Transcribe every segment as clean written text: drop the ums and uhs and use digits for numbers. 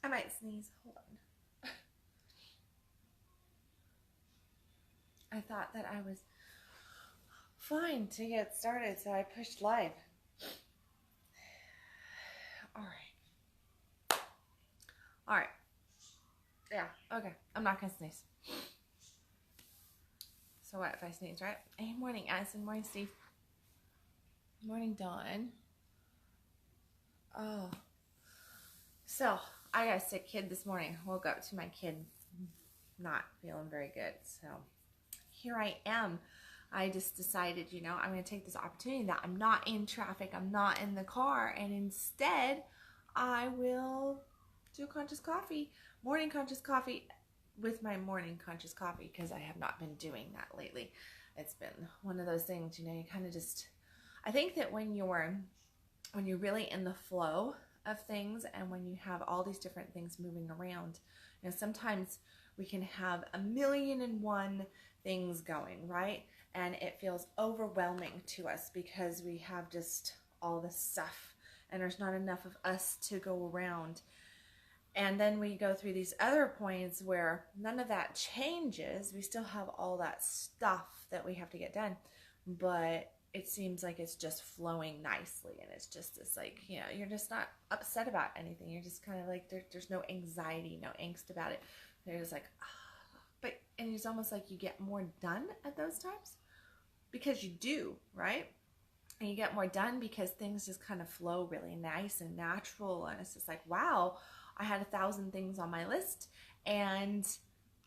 I might sneeze. Hold on. I thought that I was fine to get started, so I pushed live. All right. All right. Yeah. Okay. I'm not gonna sneeze. So what if I sneeze, right? Hey, morning, Addison. Morning, Steve. Morning, Dawn. Oh. So I got a sick kid this morning. Woke up to my kid not feeling very good. So here I am. I just decided, I'm going to take this opportunity that I'm not in traffic, I'm not in the car, and instead I will do conscious coffee, morning conscious coffee with my morning conscious coffee, because I have not been doing that lately. It's been one of those things, you kind of just, I think that when you're really in the flow of things and when you have all these different things moving around, sometimes we can have 1,000,001 things going, right? And it feels overwhelming to us because we have just all this stuff and there's not enough of us to go around. And then we go through these other points where none of that changes. We still have all that stuff that we have to get done, but it seems like it's just flowing nicely, and it's just this like, you're just not upset about anything. You're just kind of like, there's no anxiety, no angst about it. They're just like, and it's almost like you get more done at those times because you do, right? And you get more done because things just kind of flow really nice and natural, and it's just like, wow, I had 1,000 things on my list and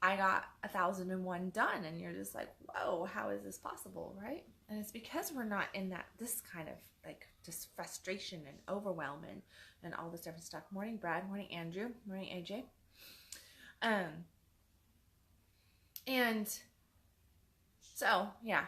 I got 1,001 done, and you're just like, whoa, how is this possible, right? And it's because we're not in this kind of like just frustration and overwhelm and all this different stuff. Morning, Brad. Morning, Andrew. Morning, AJ. And so, yeah.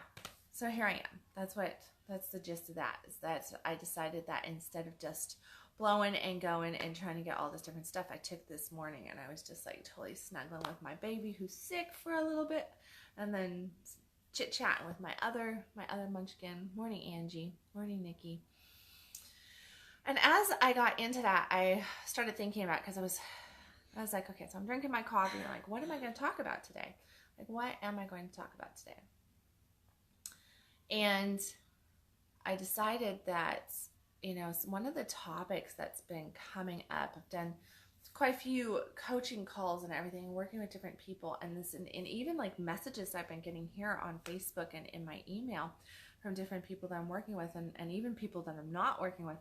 So here I am. That's the gist of that, is that I decided that instead of just blowing and going and trying to get all this different stuff, I took this morning and I was just like totally snuggling with my baby who's sick for a little bit, and then chit-chatting with my other munchkin. Morning, Angie. Morning, Nikki. And as I got into that, I started thinking about, because I was like, okay, so I'm drinking my coffee, and I'm like, what am I going to talk about today? Like, what am I going to talk about today? And I decided that, one of the topics that's been coming up, I've done quite a few coaching calls and everything, working with different people, and even like messages I've been getting here on Facebook and in my email from different people that I'm working with, and even people that I'm not working with,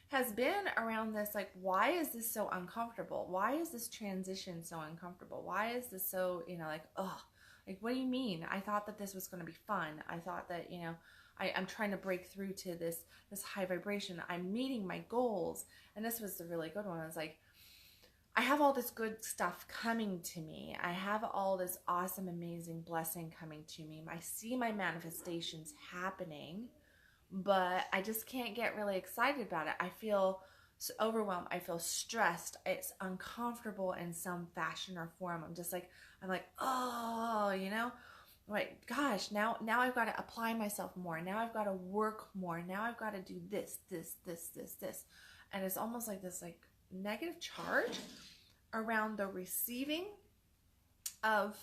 has been around this, like, why is this so uncomfortable? Why is this transition so uncomfortable? Why is this so, like, oh, like, what do you mean? I thought that this was going to be fun. I thought that, I'm trying to break through to this high vibration. I'm meeting my goals. And this was the really good one. I was like, I have all this good stuff coming to me. I have all this awesome, amazing blessing coming to me. I see my manifestations happening, but I just can't get really excited about it. I feel so overwhelmed. I feel stressed. It's uncomfortable in some fashion or form. I'm like, oh, like, gosh, now I've got to apply myself more. Now I've got to work more. Now I've got to do this. And it's almost like this like negative charge around the receiving of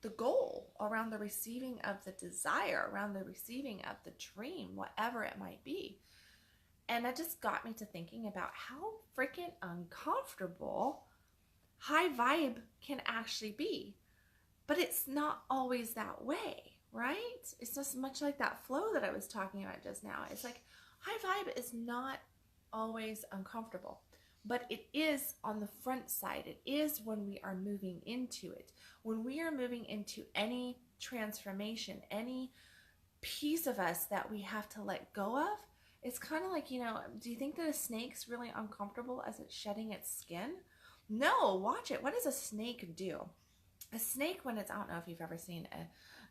the goal, around the receiving of the desire, around the receiving of the dream, whatever it might be. And that just got me to thinking about how freaking uncomfortable high vibe can actually be. But it's not always that way, right? It's just much like that flow that I was talking about just now. It's like high vibe is not always uncomfortable, but it is on the front side. It is when we are moving into it. When we are moving into any transformation, any piece of us that we have to let go of, it's kind of like, do you think that a snake's really uncomfortable as it's shedding its skin? No, watch it. What does a snake do? A snake, when it's, I don't know if you've ever seen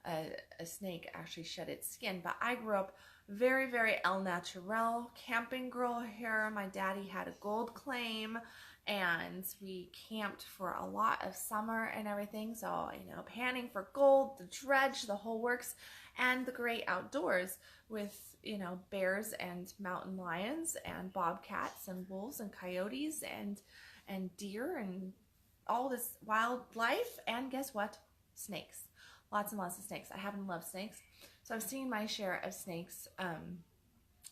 a snake actually shed its skin, but I grew up very, very el natural, camping girl here. My daddy had a gold claim, and we camped for a lot of summer and everything. So, panning for gold, the dredge, the whole works, and the great outdoors with, bears and mountain lions and bobcats and wolves and coyotes and and deer and all this wildlife, and guess what? Snakes. Lots and lots of snakes. I happen to love snakes. So I've seen my share of snakes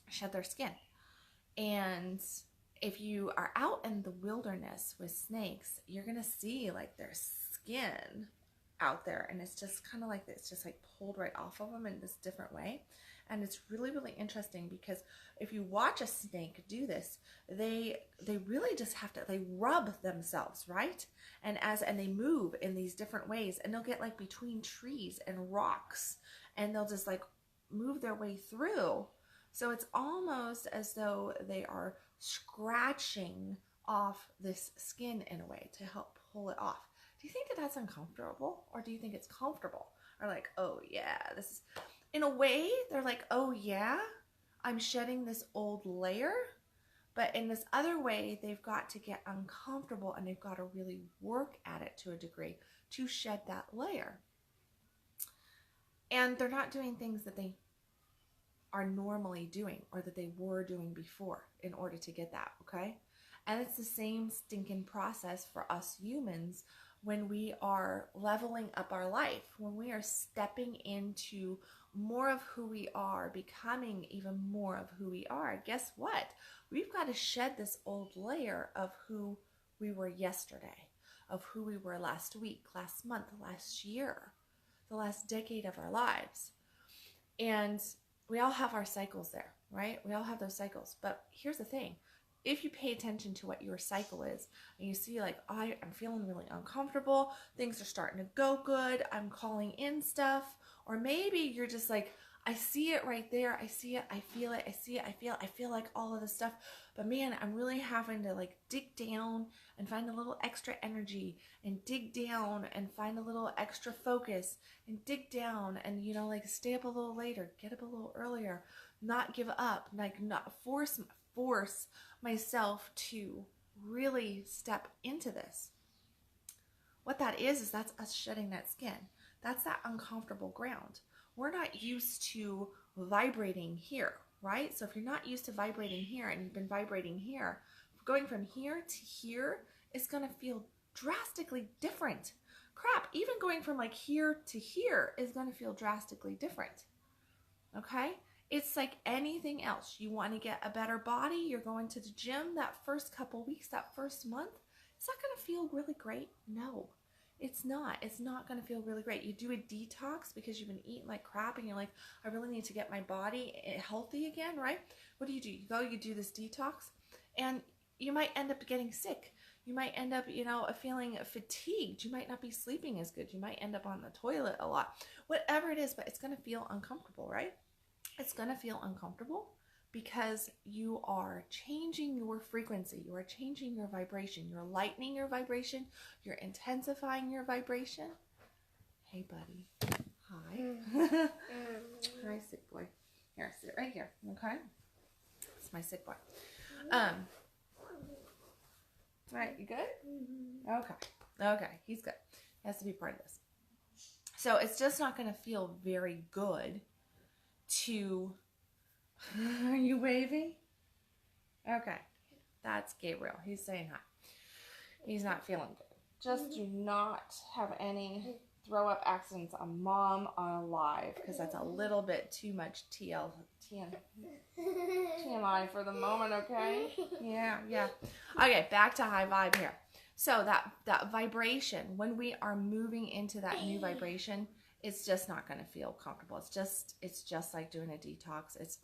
shed their skin. And if you are out in the wilderness with snakes, you're going to see like their skin out there, and it's just kind of like it's just like pulled right off of them in this different way. And it's really, really interesting because if you watch a snake do this, they really just have to, they rub themselves, right? And they move in these different ways, and they'll get like between trees and rocks, and they'll just like move their way through. So it's almost as though they are scratching off this skin in a way to help pull it off. Do you think that that's uncomfortable, or do you think it's comfortable? Or like, oh yeah, this is, in a way, they're like, oh yeah, I'm shedding this old layer. But in this other way, they've got to get uncomfortable, and they've got to really work at it to a degree to shed that layer. And they're not doing things that they are normally doing or that they were doing before in order to get that, okay? And it's the same stinking process for us humans when we are leveling up our life, when we are stepping into more of who we are, becoming even more of who we are. Guess what? We've got to shed this old layer of who we were yesterday, of who we were last week, last month, last year, the last decade of our lives. And we all have our cycles there, right? We all have those cycles. But here's the thing. If you pay attention to what your cycle is, and you see like, I'm feeling really uncomfortable, things are starting to go good, I'm calling in stuff, or maybe you're just like, I see it right there, I see it, I feel it, I see it, I feel like all of this stuff, but man, I'm really having to like dig down and find a little extra energy, and dig down and find a little extra focus, and dig down and, you know, like stay up a little later, get up a little earlier, not give up, like not force myself to really step into this. What that is that's us shedding that skin. That's that uncomfortable ground. We're not used to vibrating here, right? So if you're not used to vibrating here and you've been vibrating here, going from here to here is going to feel drastically different. Crap, even going from like here to here is going to feel drastically different. Okay? It's like anything else. You want to get a better body, you're going to the gym that first couple weeks, that first month, is that going to feel really great? No, it's not. It's not going to feel really great. You do a detox because you've been eating like crap and you're like, I really need to get my body healthy again, right? What do? You go, you do this detox, and you might end up getting sick. You might end up, you know, feeling fatigued. You might not be sleeping as good. You might end up on the toilet a lot. Whatever it is, but it's going to feel uncomfortable, right? It's going to feel uncomfortable because you are changing your frequency. You are changing your vibration. You're lightening your vibration. You're intensifying your vibration. Hey, buddy. Hi. Hi, sick boy. Here, sit right here. Okay? It's my sick boy. All right, you good? Okay, he's good. He has to be part of this. So it's just not going to feel very good to... Are you waving? Okay, that's Gabriel. He's saying hi. He's not feeling good. Just do not have any throw up accidents on Mom on live, because that's a little bit too much TMI for the moment, okay? Yeah. Okay, back to high vibe here. So that vibration, when we are moving into that new vibration, it's just not going to feel comfortable. It's just like doing a detox. It's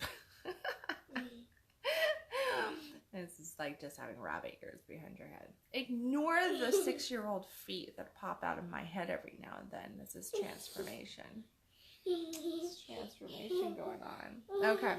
just like just having rabbit ears behind your head. Ignore the 6-year-old feet that pop out of my head every now and then. This is transformation. There's transformation going on. Okay.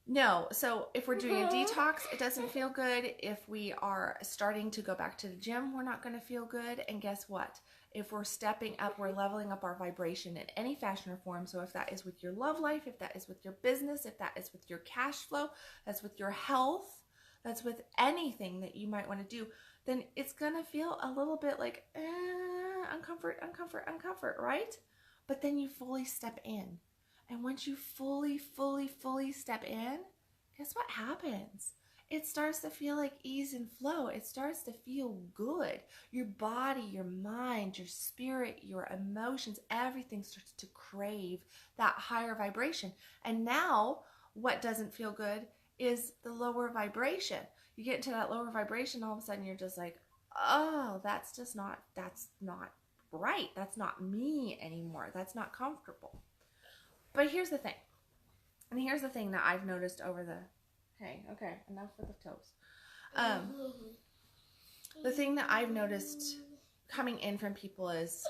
No, so if we're doing a detox, it doesn't feel good. If we are starting to go back to the gym, we're not going to feel good. And guess what? If we're stepping up, we're leveling up our vibration in any fashion or form. So if that is with your love life, if that is with your business, if that is with your cash flow, that's with your health, that's with anything that you might want to do, then it's going to feel a little bit like uncomfort, right? But then you fully step in. And once you fully step in, guess what happens? it starts to feel like ease and flow. It starts to feel good. Your body, your mind, your spirit, your emotions, everything starts to crave that higher vibration. And now what doesn't feel good is the lower vibration. You get into that lower vibration, all of a sudden you're just like, oh, that's not right. That's not me anymore. That's not comfortable. But here's the thing. And here's the thing that I've noticed over the, okay, enough with the toes. The thing that I've noticed coming in from people is,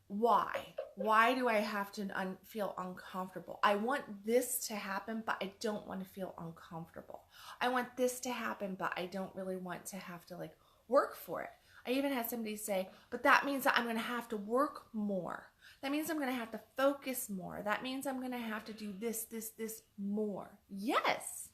why? Why do I have to feel uncomfortable? I want this to happen, but I don't want to feel uncomfortable. I want this to happen, but I don't really want to have to like work for it. I even had somebody say, but that means that I'm going to have to work more. That means I'm going to have to focus more. That means I'm going to have to do this more. Yes,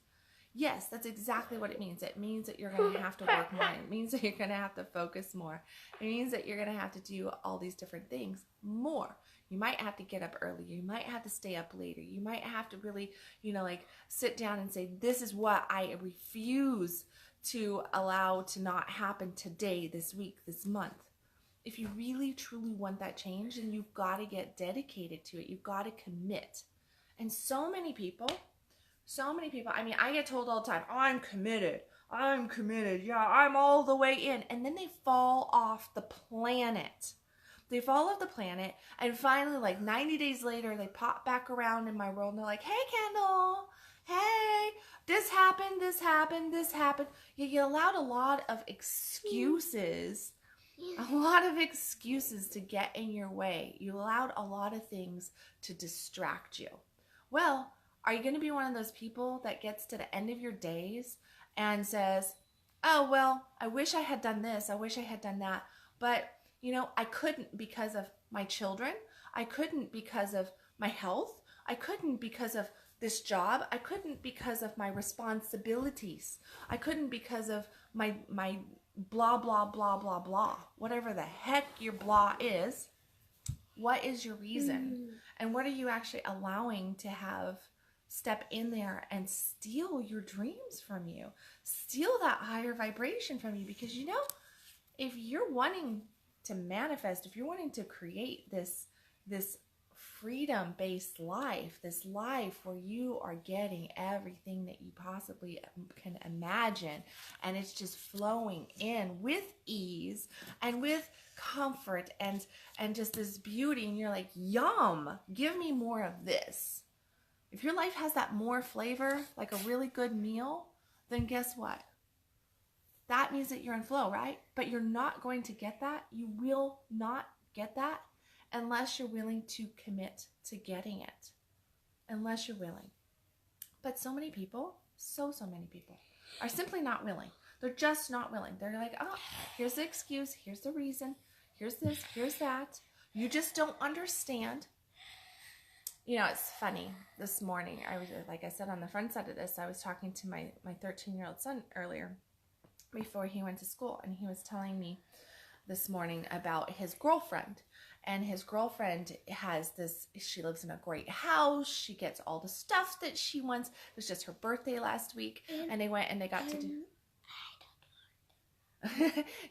that's exactly what it means. It means that you're going to have to work more. It means that you're going to have to focus more. It means that you're going to have to do all these different things more. You might have to get up early. You might have to stay up later. You might have to really, like sit down and say, this is what I refuse to allow to not happen today, this week, this month. If you really, truly want that change, then you've got to get dedicated to it. You've got to commit. And so many people, I mean, I get told all the time, I'm committed. Yeah, I'm all the way in. And then they fall off the planet. They fall off the planet. And finally, like 90 days later, they pop back around in my world. And they're like, hey, Kendal. Hey, this happened. You allowed a lot of excuses. A lot of excuses to get in your way. You allowed a lot of things to distract you. Well, are you going to be one of those people that gets to the end of your days and says, oh, well, I wish I had done this. I wish I had done that. But, I couldn't because of my children. I couldn't because of my health. I couldn't because of this job. I couldn't because of my responsibilities. I couldn't because of my blah, blah, blah, blah, blah. Whatever the heck your blah is. What is your reason? And what are you actually allowing to have step in there and steal your dreams from you? Steal that higher vibration from you. Because if you're wanting to manifest, if you're wanting to create this freedom-based life, this life where you are getting everything that you possibly can imagine, and it's just flowing in with ease and with comfort and just this beauty, and you're like, yum, give me more of this. If your life has that more flavor, like a really good meal, then guess what? That means that you're in flow, right? But you're not going to get that. You will not get that unless you're willing to commit to getting it. Unless you're willing. But so many people, so many people are simply not willing. They're just not willing. They're like, oh, here's the excuse. Here's the reason. Here's this. Here's that. You just don't understand. It's funny. This morning, I was, like I said, on the front side of this, I was talking to my 13-year-old son earlier before he went to school. And he was telling me this morning about his girlfriend. And his girlfriend has she lives in a great house. She gets all the stuff that she wants. It was just her birthday last week. And they went and they got to do...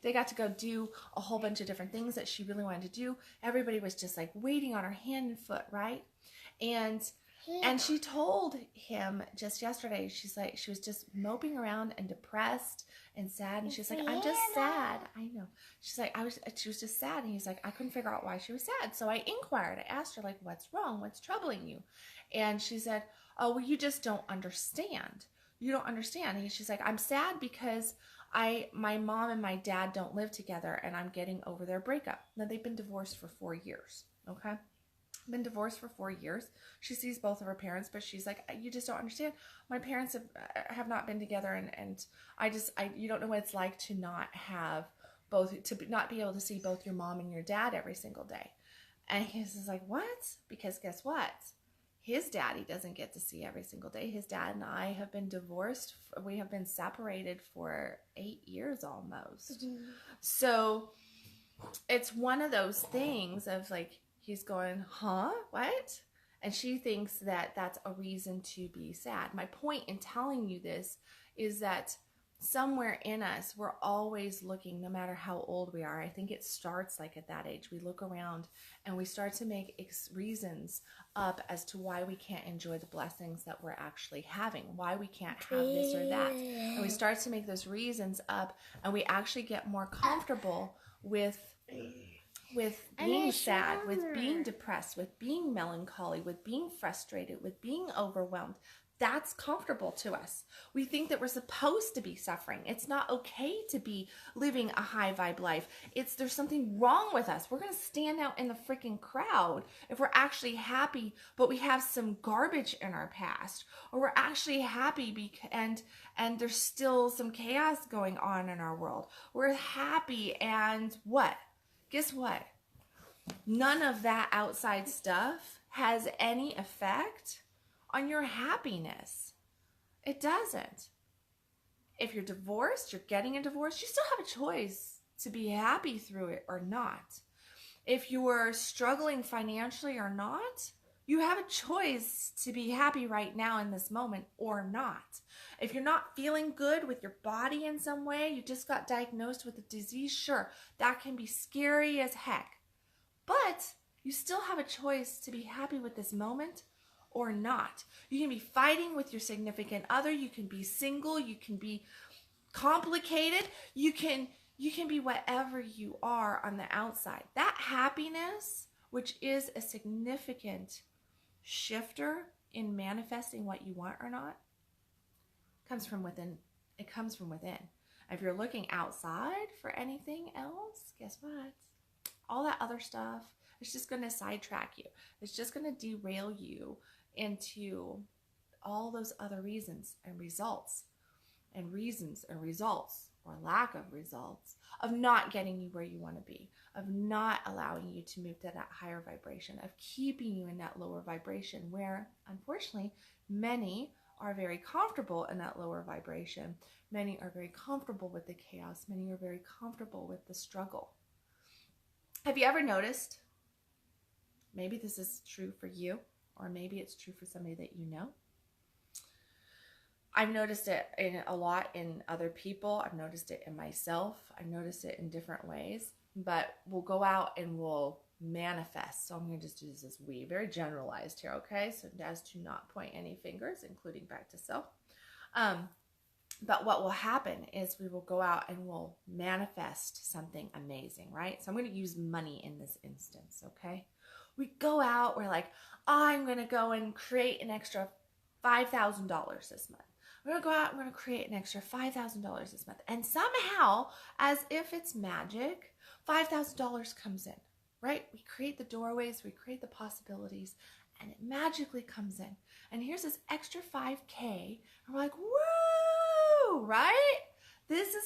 they got to go do a whole bunch of different things that she really wanted to do. Everybody was just like waiting on her hand and foot, right? And she told him just yesterday, she was just moping around and depressed and sad. And she's like, I'm just sad. I know. She's like, she was just sad. And he's like, I couldn't figure out why she was sad. So I inquired. I asked her, like, what's wrong? What's troubling you? And she said, oh, well, you just don't understand. You don't understand. And she's like, I'm sad because my mom and my dad don't live together and I'm getting over their breakup. Now, they've been divorced for 4 years. Okay. Been divorced for 4 years. She sees both of her parents, but she's like, you just don't understand. My parents have not been together, and you don't know what it's like to not have both, to not be able to see both your mom and your dad every single day. And he's like, what? Because guess what? His daddy doesn't get to see every single day. His dad and I have been divorced. We have been separated for 8 years almost. Mm-hmm. So it's one of those things of like, he's going, huh? What? And she thinks that that's a reason to be sad. My point in telling you this is that somewhere in us, we're always looking, no matter how old we are. I think it starts like at that age. We look around and we start to make reasons up as to why we can't enjoy the blessings that we're actually having, why we can't have this or that. And we start to make those reasons up, and we actually get more comfortable with being sad, with being depressed, with being melancholy, with being frustrated, with being overwhelmed. That's comfortable to us. We think that we're supposed to be suffering. It's not okay to be living a high vibe life. There's something wrong with us. We're going to stand out in the freaking crowd if we're actually happy, but we have some garbage in our past, or we're actually happy and there's still some chaos going on in our world. We're happy, and what? Guess what? None of that outside stuff has any effect on your happiness. It doesn't. If you're divorced, you're getting a divorce, you still have a choice to be happy through it or not. If you're struggling financially or not, you have a choice to be happy right now in this moment or not. If you're not feeling good with your body in some way, you just got diagnosed with a disease, sure, that can be scary as heck. But you still have a choice to be happy with this moment or not. You can be fighting with your significant other. You can be single. You can be complicated. You can be whatever you are on the outside. That happiness, which is a significant shifter in manifesting what you want or not, comes from within. It comes from within. If you're looking outside for anything else, guess what? All that other stuff is just going to sidetrack you. It's just going to derail you into all those other reasons and results, or lack of results, of not getting you where you want to be, of not allowing you to move to that higher vibration, of keeping you in that lower vibration, where unfortunately many are very comfortable in that lower vibration. Many are very comfortable with the chaos. Many are very comfortable with the struggle. Have you ever noticed, maybe this is true for you, or maybe it's true for somebody that you know? I've noticed it a lot in other people. I've noticed it in myself. I've noticed it in different ways. But we'll go out and we'll manifest. So I'm going to just do this as we, very generalized here, okay? So as to not point any fingers, including back to self. But what will happen is we will go out and we'll manifest something amazing, right? So I'm going to use money in this instance, okay? We go out, we're like, I'm going to go and create an extra $5,000 this month. We're going to go out, I'm going to create an extra $5,000 this month. And somehow, as if it's magic, $5,000 comes in, right? We create the doorways, we create the possibilities, and it magically comes in. And here's this extra $5K, and we're like, woo, right? This is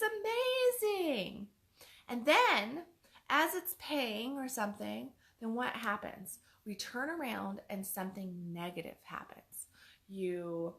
amazing. And then, as it's paying or something, then what happens? We turn around and something negative happens. Your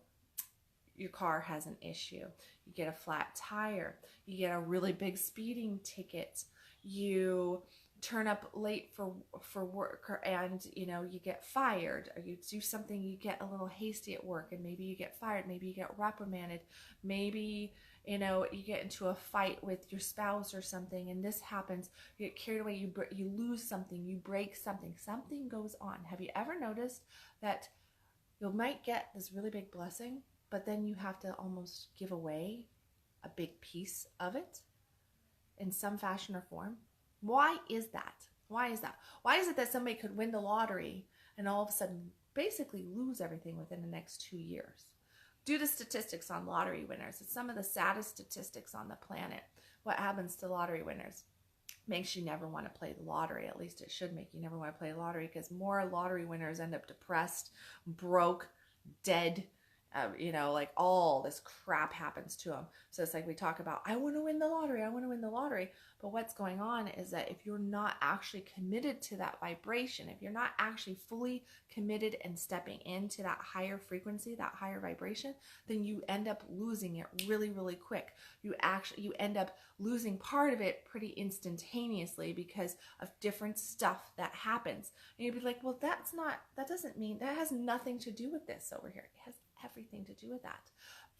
car has an issue. You get a flat tire. You get a really big speeding ticket. You turn up late for work, and you get fired, or you do something, you get a little hasty at work, and maybe you get fired, maybe you get reprimanded, maybe you get into a fight with your spouse or something, and this happens. You get carried away, you lose something, you break something goes on. Have you ever noticed that you might get this really big blessing, but then you have to almost give away a big piece of it in some fashion or form? Why is that? Why is that? Why is it that somebody could win the lottery and all of a sudden basically lose everything within the next 2 years? Due to statistics on lottery winners, it's some of the saddest statistics on the planet. What happens to lottery winners? Makes you never want to play the lottery. At least it should make you never want to play the lottery, because more lottery winners end up depressed, broke, dead. Like all this crap happens to them. So it's like we talk about, I want to win the lottery, I want to win the lottery. But what's going on is that if you're not actually committed to that vibration, if you're not actually fully committed and stepping into that higher frequency, that higher vibration, then you end up losing it really, really quick. You end up losing part of it pretty instantaneously because of different stuff that happens. And you'd be like, well, that has nothing to do with this over here. It has everything to do with that.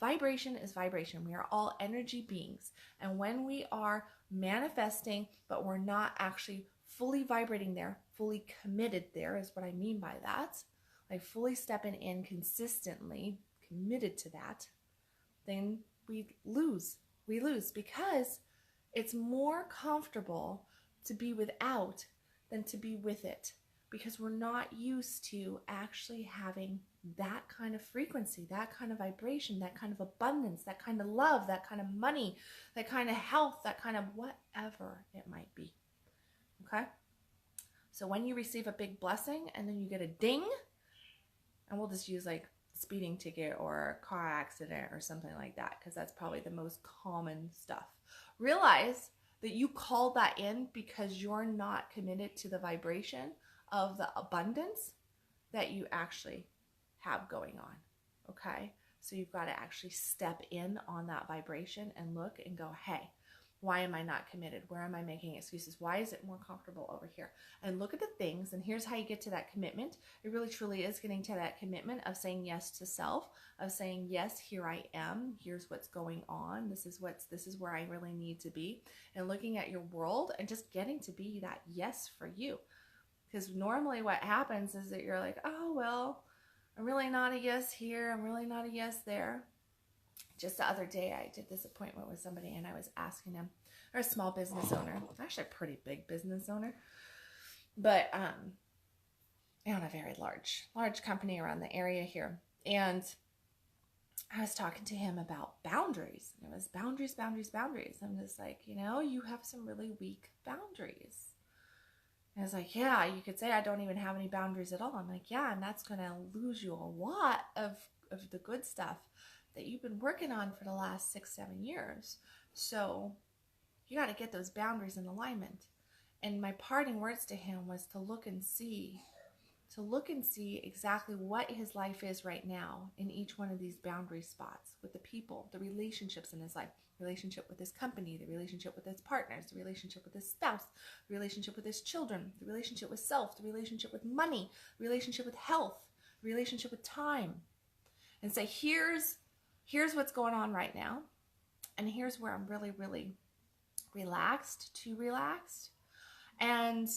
Vibration is vibration. We are all energy beings. And when we are manifesting, but we're not actually fully vibrating there, fully committed there is what I mean by that, like fully stepping in consistently, committed to that, then we lose. We lose because it's more comfortable to be without than to be with it, because we're not used to actually having that kind of frequency, that kind of vibration, that kind of abundance, that kind of love, that kind of money, that kind of health, that kind of whatever it might be. Okay? So when you receive a big blessing and then you get a ding, and we'll just use like speeding ticket or a car accident or something like that, because that's probably the most common stuff. Realize that you called that in because you're not committed to the vibration of the abundance that you actually have going on. Okay? So you've got to actually step in on that vibration and look and go, hey, why am I not committed? Where am I making excuses? Why is it more comfortable over here? And look at the things, and here's how you get to that commitment. It really truly is getting to that commitment of saying yes to self, of saying, yes, here I am. Here's what's going on. This is where I really need to be. And looking at your world and just getting to be that yes for you. Because normally what happens is that you're like, oh, well, I'm really not a yes here. I'm really not a yes there. Just the other day, I did this appointment with somebody, and I was asking them, they're a small business owner, actually a pretty big business owner, but they own a very large company around the area here. And I was talking to him about boundaries. And it was boundaries. I'm just like, you have some really weak boundaries. And I was like, yeah, you could say I don't even have any boundaries at all. I'm like, yeah, and that's going to lose you a lot of the good stuff that you've been working on for the last 6-7 years. So you got to get those boundaries in alignment. And my parting words to him was to look and see exactly what his life is right now in each one of these boundary spots, with the people, the relationships in his life, relationship with his company, the relationship with his partners, the relationship with his spouse, the relationship with his children, the relationship with self, the relationship with money, the relationship with health, the relationship with time. And say, here's what's going on right now. And here's where I'm really, really too relaxed. And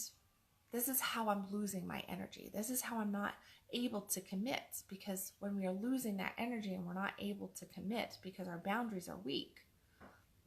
this is how I'm losing my energy. This is how I'm not able to commit, because when we are losing that energy and we're not able to commit because our boundaries are weak,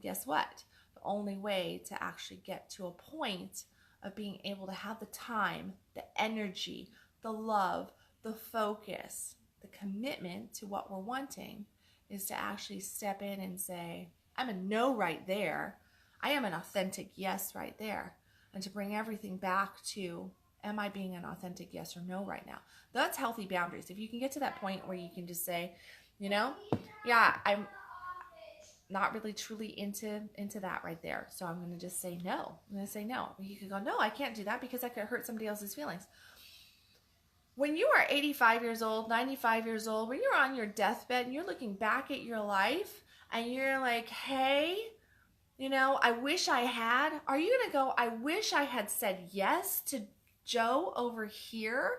guess what? The only way to actually get to a point of being able to have the time, the energy, the love, the focus, the commitment to what we're wanting is to actually step in and say, I'm a no right there. I am an authentic yes right there. And to bring everything back to, am I being an authentic yes or no right now? That's healthy boundaries. If you can get to that point where you can just say, yeah, I'm not really truly into that right there. So I'm going to just say no. I'm going to say no. You could go, no, I can't do that because I could hurt somebody else's feelings. When you are 85 years old, 95 years old, when you're on your deathbed and you're looking back at your life and you're like, hey, I wish I had, are you going to go, I wish I had said yes to Joe over here?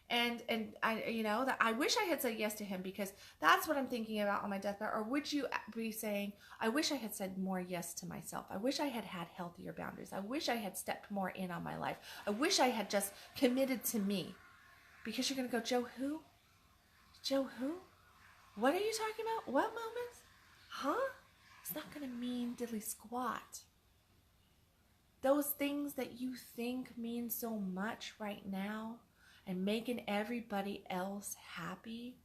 And I wish I had said yes to him because that's what I'm thinking about on my deathbed. Or would you be saying, I wish I had said more yes to myself. I wish I had had healthier boundaries. I wish I had stepped more in on my life. I wish I had just committed to me. Because you're going to go, Joe who? Joe who? What are you talking about? What moments? Huh? It's not going to mean diddly squat. Those things that you think mean so much right now and making everybody else happy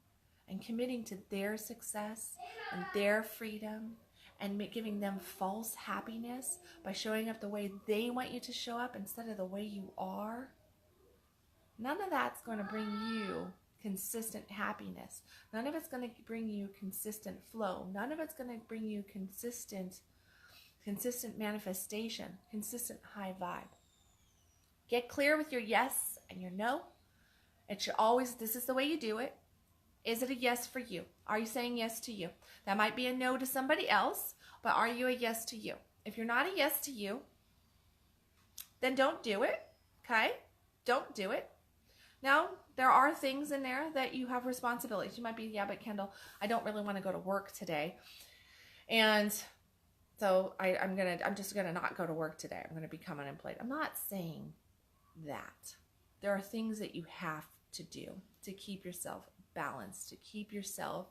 and committing to their success and their freedom and giving them false happiness by showing up the way they want you to show up instead of the way you are. None of that's going to bring you consistent happiness. None of it's going to bring you consistent flow. None of it's going to bring you consistent manifestation, consistent high vibe. Get clear with your yes and your no. It should always, this is the way you do it. Is it a yes for you? Are you saying yes to you? That might be a no to somebody else, but are you a yes to you? If you're not a yes to you, then don't do it, okay? Don't do it. Now, there are things in there that you have responsibilities. You might be, yeah, but Kendall, I don't really want to go to work today. And so I'm just gonna not go to work today. I'm gonna become unemployed. I'm not saying that. There are things that you have to do to keep yourself balanced, to keep yourself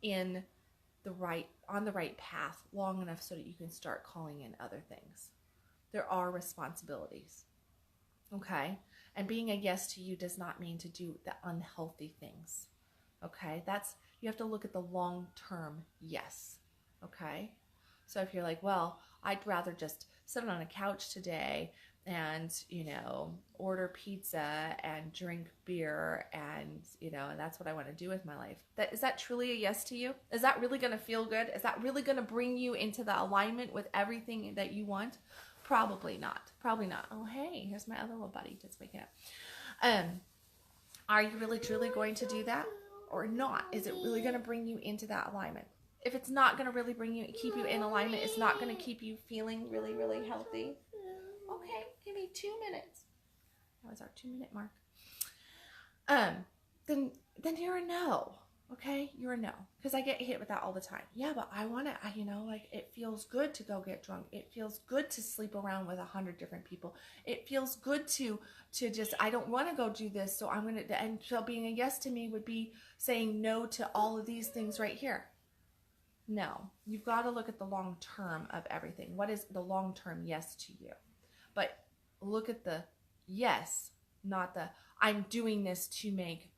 on the right path long enough so that you can start calling in other things. There are responsibilities. Okay? And being a yes to you does not mean to do the unhealthy things. Okay? You have to look at the long-term yes. Okay? So if you're like, well, I'd rather just sit on a couch today and, order pizza and drink beer and, and that's what I want to do with my life. Is that truly a yes to you? Is that really going to feel good? Is that really going to bring you into the alignment with everything that you want? Probably not. Probably not. Oh, hey, here's my other little buddy just waking up. Are you really truly going to do that or not? Is it really going to bring you into that alignment? If it's not going to really keep you in alignment, it's not going to keep you feeling really, really healthy. Okay, give me 2 minutes. That was our 2-minute mark. Then you're a no. Okay, you're a no. Because I get hit with that all the time. Yeah, but I want to, it feels good to go get drunk. It feels good to sleep around with 100 different people. It feels good to just, I don't want to go do this, so I'm going to, and so being a yes to me would be saying no to all of these things right here. No, you've got to look at the long term of everything. What is the long term yes to you? But look at the yes, not the I'm doing this to make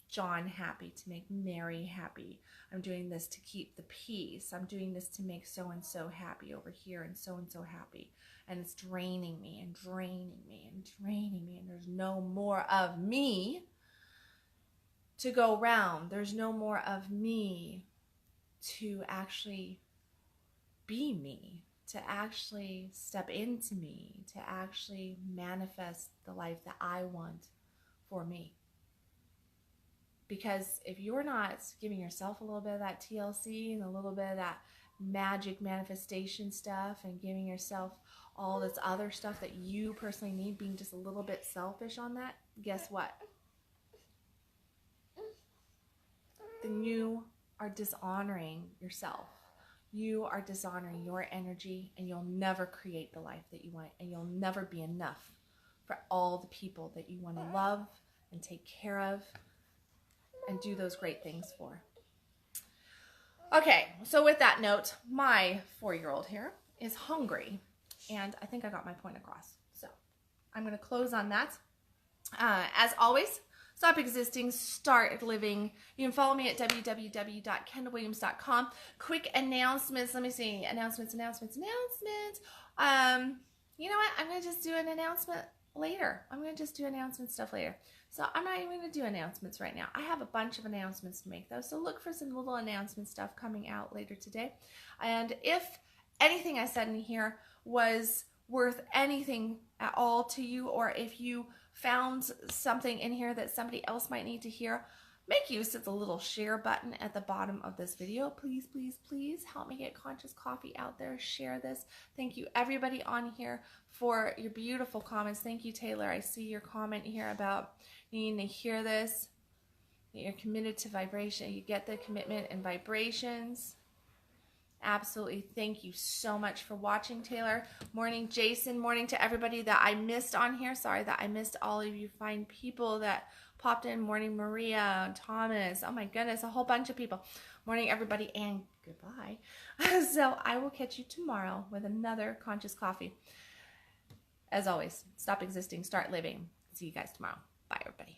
John happy, to make Mary happy. I'm doing this to keep the peace. I'm doing this to make so-and-so happy over here and so-and-so happy. And it's draining me and draining me and draining me. And there's no more of me to go around. There's no more of me to actually be me, to actually step into me, to actually manifest the life that I want for me. Because if you're not giving yourself a little bit of that TLC and a little bit of that magic manifestation stuff and giving yourself all this other stuff that you personally need, being just a little bit selfish on that, guess what? Then you are dishonoring yourself. You are dishonoring your energy, and you'll never create the life that you want, and you'll never be enough for all the people that you want to love and take care of and do those great things for. Okay, so with that note, my 4-year-old here is hungry, and I think I got my point across. So I'm going to close on that. As always, stop existing, start living. You can follow me at www.kendalwilliams.com. Quick announcements. Let me see. Announcements. You know what? I'm going to just do an announcement later. I'm going to just do announcement stuff later. So I'm not even going to do announcements right now. I have a bunch of announcements to make, though. So look for some little announcement stuff coming out later today. And if anything I said in here was worth anything at all to you, or if you found something in here that somebody else might need to hear, make use of the little share button at the bottom of this video. Please, please, please help me get Conscious Coffee out there. Share this. Thank you, everybody on here, for your beautiful comments. Thank you, Taylor. I see your comment here about needing to hear this. You're committed to vibration. You get the commitment and vibrations. Absolutely. Thank you so much for watching, Taylor. Morning, Jason. Morning to everybody that I missed on here. Sorry that I missed all of you fine people that popped in. Morning, Maria, Thomas. Oh my goodness, a whole bunch of people. Morning, everybody, and goodbye. So I will catch you tomorrow with another Conscious Coffee. As always, stop existing, start living. See you guys tomorrow. Bye, everybody.